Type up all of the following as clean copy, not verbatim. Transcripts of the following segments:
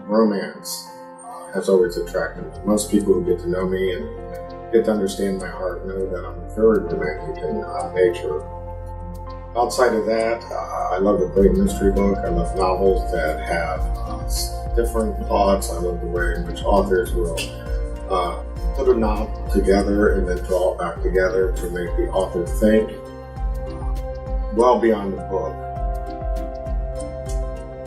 romance has always attracted me. Most people who get to know me and get to understand my heart know that I'm very romantic in nature. Outside of that, I love a great mystery book. I love novels that have different plots. I love the way in which authors will put a novel together and then draw it back together to make the author think well beyond the book.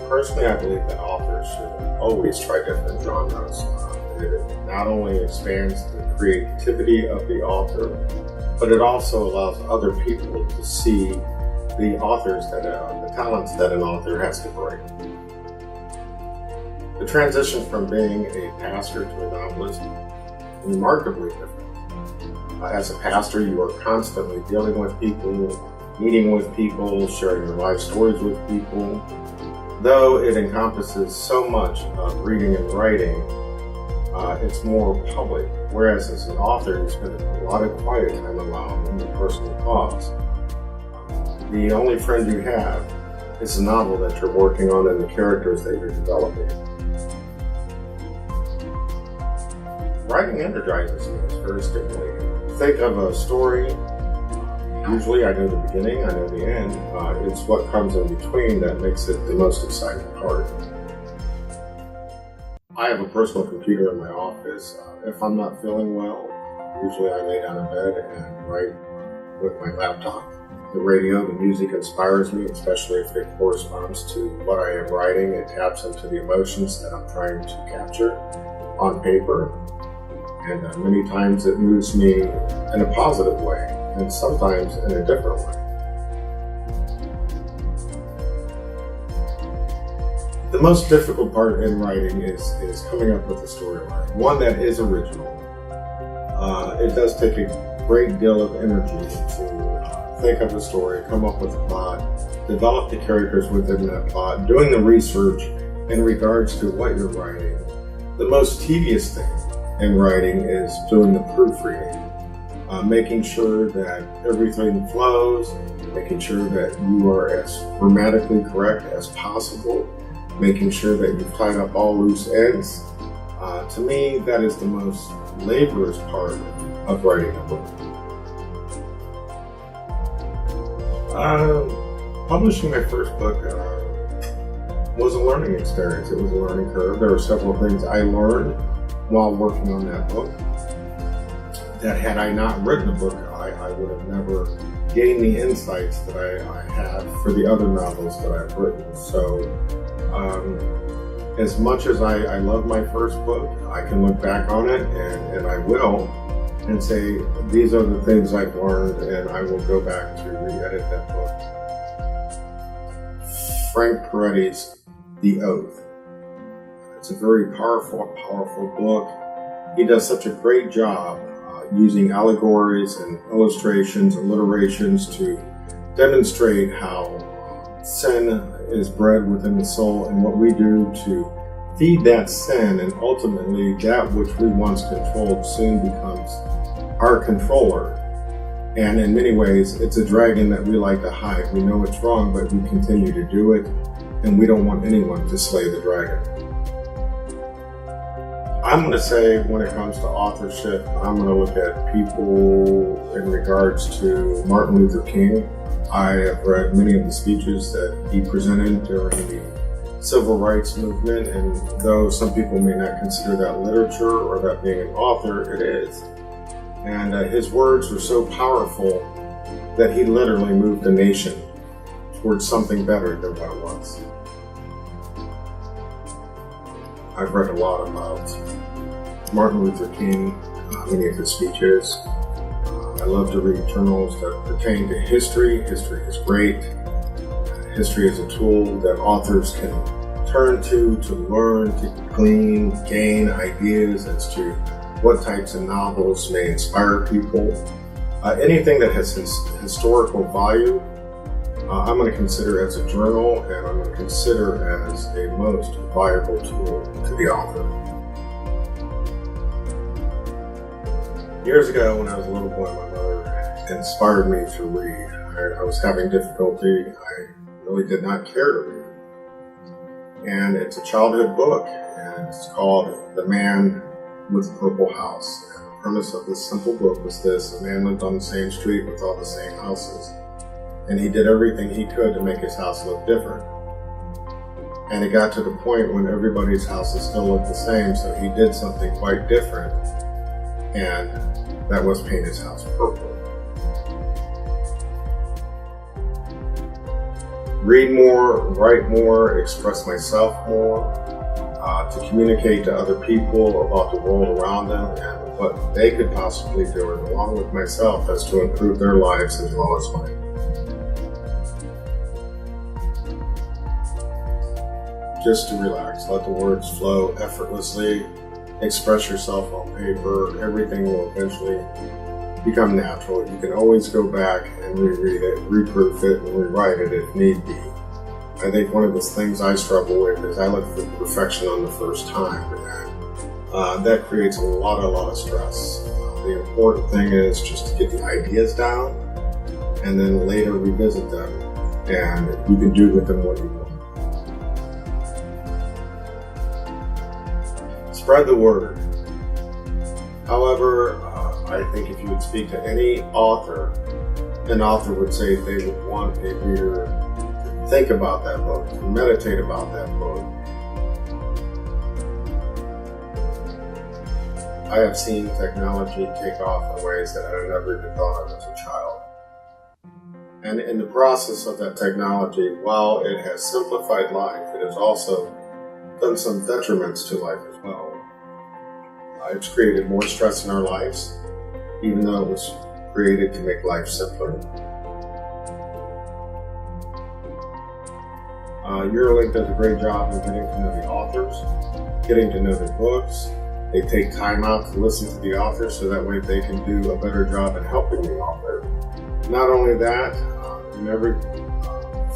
Personally, I believe that authors should always try different genres. It not only expands the creativity of the author, but it also allows other people to see the talents that an author has to bring. The transition from being a pastor to a novelist is remarkably different. As a pastor, you are constantly dealing with people, meeting with people, sharing your life stories with people. Though it encompasses so much of reading and writing, it's more public. Whereas as an author, you spend a lot of quiet time alone in your personal thoughts. The only friend you have is the novel that you're working on and the characters that you're developing. Writing energizes me. It's very stimulating. Think of a story. Usually I know the beginning, I know the end. It's what comes in between that makes it the most exciting part. I have a personal computer in my office. If I'm not feeling well, usually I lay down in bed and write with my laptop. The radio, the music inspires me, especially if it corresponds to what I am writing. It taps into the emotions that I'm trying to capture on paper. And many times it moves me in a positive way, and sometimes in a different way. The most difficult part in writing is coming up with a storyline, one that is original. It does take a great deal of energy to think of a story, come up with a plot, develop the characters within that plot, doing the research in regards to what you're writing. The most tedious thing in writing is doing the proofreading, making sure that everything flows, making sure that you are as grammatically correct as possible, making sure that you've tied up all loose ends. To me, that is the most laborious part of writing a book. Publishing my first book was a learning experience. It was a learning curve. There were several things I learned while working on that book that had I not written the book, I would have never gained the insights that I have for the other novels that I've written. So as much as I love my first book, I can look back on it, and I will, and say, these are the things I've learned, and I will go back to re-edit that book. Frank Peretti's The Oath. It's a very powerful book. He does such a great job using allegories and illustrations, alliterations to demonstrate how sin is bred within the soul and what we do to feed that sin, and ultimately that which we once controlled soon becomes our controller. And in many ways, it's a dragon that we like to hide. We know it's wrong, but we continue to do it, and we don't want anyone to slay the dragon. I'm going to say when it comes to authorship, I'm going to look at people in regards to Martin Luther King. I have read many of the speeches that he presented during the Civil Rights Movement, and though some people may not consider that literature or that being an author, it is. And his words were so powerful that he literally moved the nation towards something better than what it was. I've read a lot about Martin Luther King, many of his speeches. I love to read journals that pertain to history. History is great. History is a tool that authors can turn to learn, to glean, gain ideas as to what types of novels may inspire people. Anything that has historical value, I'm going to consider as a journal, and I'm going to consider as a most valuable tool to the author. Years ago, when I was a little boy, my mother inspired me to read. I was having difficulty. I really did not care to read. and it's a childhood book, and it's called The Man with the Purple House. And the premise of this simple book was this: a man lived on the same street with all the same houses, and he did everything he could to make his house look different. And it got to the point when everybody's houses still looked the same, so he did something quite different, and that was paint his house purple. Read more, write more, express myself more, to communicate to other people about the world around them and what they could possibly do, and along with myself, as to improve their lives as well as mine. Just to relax, let the words flow effortlessly, express yourself on paper. Everything will eventually become natural. You can always go back and reread it, reproof it, and rewrite it if need be. I think one of the things I struggle with is I look for perfection on the first time, and that creates a lot of stress. The important thing is just to get the ideas down and then later revisit them, and you can do with them what you want. Spread the word. However, I think if you would speak to any author, an author would say they would want a reader to think about that book, to meditate about that book. I have seen technology take off in ways that I never even thought of as a child. And in the process of that technology, while it has simplified life, it has also done some detriments to life as well. It's created more stress in our lives, even though it was created to make life simpler. Eurolink does a great job of getting to know the authors, getting to know their books. They take time out to listen to the author so that way they can do a better job in helping the author. Not only that, in every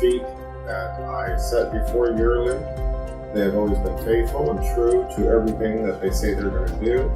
feat that I set before Eurolink, they have always been faithful and true to everything that they say they're going to do.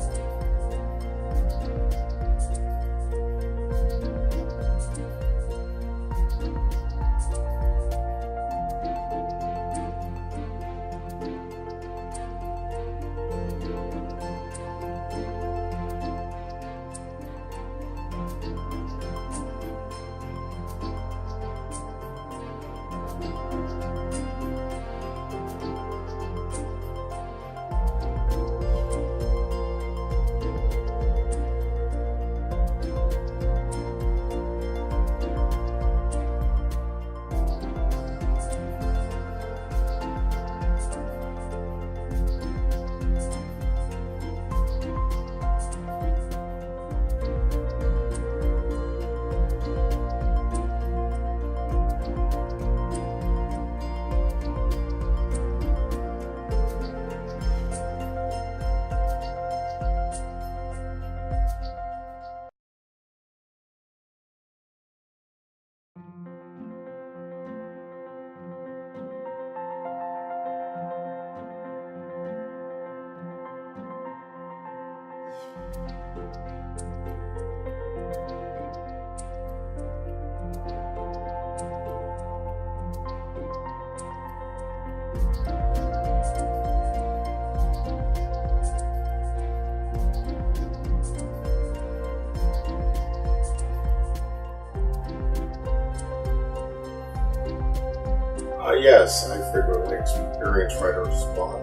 Yes, I frequently experience writer's block.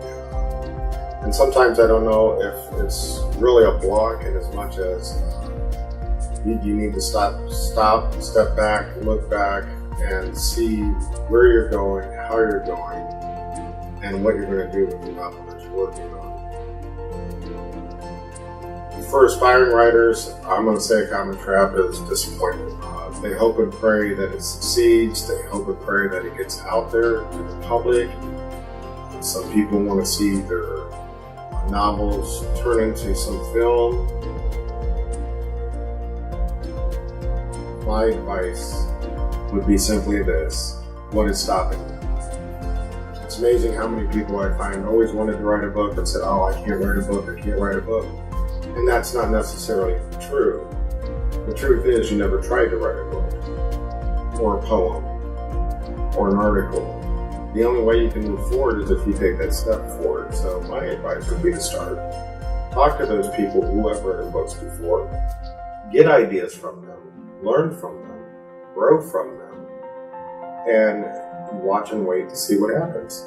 And sometimes I don't know if it's really a block in as much as you need to stop, step back, look back, and see where you're going, how you're going, and what you're going to do with the novel that you're working on. For aspiring writers, I'm going to say a common trap is disappointment. They hope and pray that it succeeds. They hope and pray that it gets out there to the public. Some people want to see their novels turn into some film. My advice would be simply this: what is stopping you? It's amazing how many people I find always wanted to write a book and said, oh, I can't write a book, I can't write a book. And that's not necessarily true. The truth is, you never tried to write a book, or a poem, or an article. the only way you can move forward is if you take that step forward. So my advice would be to start. Talk to those people who have written books before. Get ideas from them. Learn from them. Grow from them. And watch and wait to see what happens.